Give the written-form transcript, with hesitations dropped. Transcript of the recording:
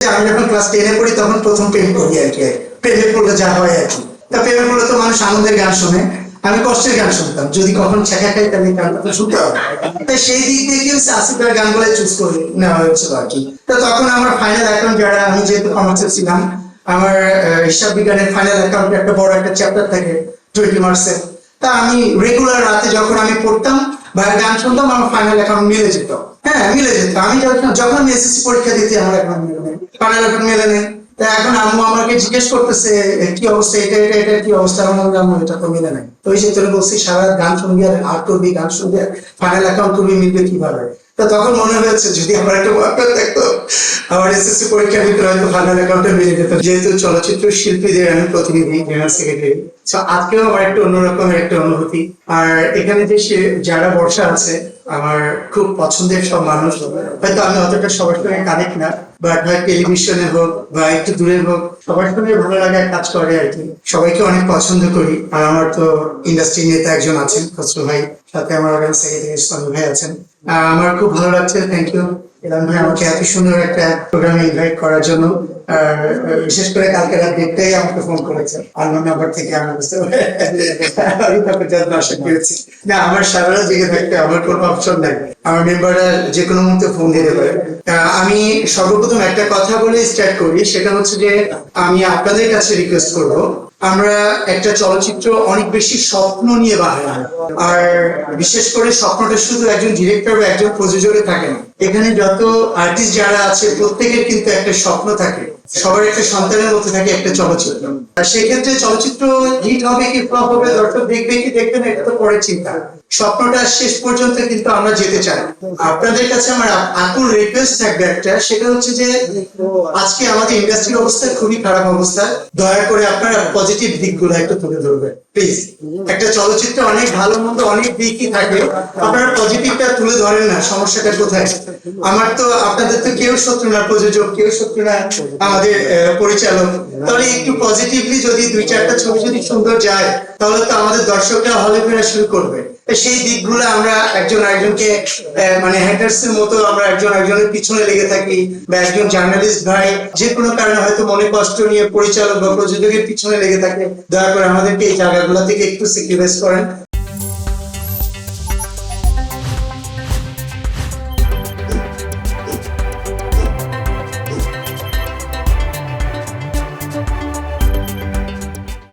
আমি যখন ক্লাস 10-এ পড়ি তখন প্রথম প্রেম করি আর কি। প্রেমে পড়লে যা হয় আর কি। তা প্রেমে পড়লে তো মানুষ আনন্দের গান শোনে, আমি কষ্টের গান শুনতাম। যদি কখন ছেঁকা খাই তাহলে এই গানটা তো শুনতে হবে। তাই সেই দিক দিয়ে কি হচ্ছে, আসিফ ভাইয়ের গানগুলো চুজ করে নেওয়া হয়েছিল আর কি। তো তখন আমার ফাইনাল অ্যাকাউন্ট, যারা আমি যেহেতু কমার্সে ছিলাম, আমার হিসাব বিজ্ঞানের ফাইনাল অ্যাকাউন্টে একটা বড় একটা চ্যাপ্টার থাকে 20 মার্কসের। তা আমি রেগুলার রাতে যখন আমি পড়তাম ভাইয়ের গান শুনতাম, আমার ফাইনাল অ্যাকাউন্ট মিলে যেত। হ্যাঁ, মিলে যেত। আমি যখন আমি এসএসসি পরীক্ষা দিতে, আমার অ্যাকাউন্ট মিলে নেই, ফাইনাল অ্যাকাউন্ট মিলে নেই। তা এখন আম্মু আমাকে জিজ্ঞেস করতেছে কি অবস্থা, এটা কি অবস্থা। আমার বললাম, আম্মু এটা তো মিলে নাই। তো ওই যে তোরে বলছি সারা গান শুনবি আর আর্ট করবি, গান শুনবি আর ফাইনাল অ্যাকাউন্ট করবি, মিলবে কিভাবে। তো তখন মনে হয়েছে যদি আমার একটা ওয়ার্কার থাকতো, আমার এসএসসি পরীক্ষার ভিতরে হয়তো ফাইনাল অ্যাকাউন্টে মিলে যেত। যেহেতু চলচ্চিত্র শিল্পীদের আমি প্রতিনিধি, জেনারেল সেক্রেটারি, তো আজকেও আমার একটা অন্যরকমের একটা অনুভূতি। আর এখানে যে যারা বর্ষা আছে, আমার খুব পছন্দের সব মানুষ। হয়তো আমি অতটা সবার সঙ্গে কানেক্ট না, বাট হয় টেলিভিশনে হোক বা একটু দূরে হোক, সবার সঙ্গে ভালো লাগায় কাজ করে আর কি। সবাইকে অনেক পছন্দ করি। আর আমার তো ইন্ডাস্ট্রি নেতা একজন আছেন, খসরু ভাই, সাথে আমার সেক্রেটারি ইসলাম ভাই আছেন। আমার খুব ভালো লাগছে। থ্যাংক ইউ ইলাম ভাই, আমাকে এত সুন্দর একটা প্রোগ্রামে ইনভাইট করার জন্য। আর বিশেষ করে কালকে রাত দেড়টায় আমাকে ফোন করেছে আননোন নাম্বার থেকে। আমি বুঝতে পেরেছি না, আমার সারা রাত জেগে থাকতে আমার কোনো অপশন নাই। আমার মেম্বাররা যে কোনো মুহূর্তে ফোন দিতে পারে। আমি সর্বপ্রথম একটা কথা বলে স্টার্ট করি, সেটা হচ্ছে যে আমি আপনাদের কাছে রিকোয়েস্ট করব, আমরা একটা চলচ্চিত্র অনেক বেশি স্বপ্ন নিয়ে বানাই। আর বিশেষ করে স্বপ্নটা শুধু একজন ডিরেক্টর বা একজন প্রযোজকের থাকে না। এখানে যত আর্টিস্ট যারা আছে প্রত্যেকের কিন্তু একটা স্বপ্ন থাকে, সবার একটা সন্তানের মধ্যে থাকে একটা চলচ্চিত্র। আর সেক্ষেত্রে চলচ্চিত্র হিট হবে কি ফ্লপ হবে, দর্শক দেখবে কি দেখবে না, এটা তো পরের চিন্তা। স্বপ্নটা শেষ পর্যন্ত কিন্তু আমরা যেতে চাই। আপনাদের কাছে আমার আকুল রিকোয়েস্ট থাকবে একটা, সেটা হচ্ছে যে আজকে আমাদের ইন্ডাস্ট্রির অবস্থা খুবই খারাপ অবস্থা। দয়া করে আপনারা পজিটিভ দিকগুলো একটু তুলে ধরবেন প্লিজ। একটা চলচ্চিত্রে অনেক ভালো মন্দ অনেক দিকই থাকে, আপনারা পজিটিভটা তুলে ধরেন না। সমস্যাটা কোথায়? আমার তো আপনাদের তো কেউ শত্রু না, প্রযোজক কেউ শত্রু না, আমাদের পরিচালক। তাহলে একটু পজিটিভলি যদি 2-4টা ছবি যদি সুন্দর যায়, তাহলে তো আমাদের দর্শকরা হলে ফেরা শুরু করবে। সেই দিকগুলো আমরা একজন আরেকজনকে মানে হ্যাটার্স এর মতো আমরা একজন আরেকজনের পিছনে লেগে থাকি, বা একজন জার্নালিস্ট ভাই যে কোনো কারণে হয়তো মনে কষ্ট নিয়ে পরিচালক বা প্রযোজকের পিছনে লেগে থাকে। দয়া করে আমাদেরকে এই জায়গাগুলো থেকে একটু স্যাক্রিফাইস করেন।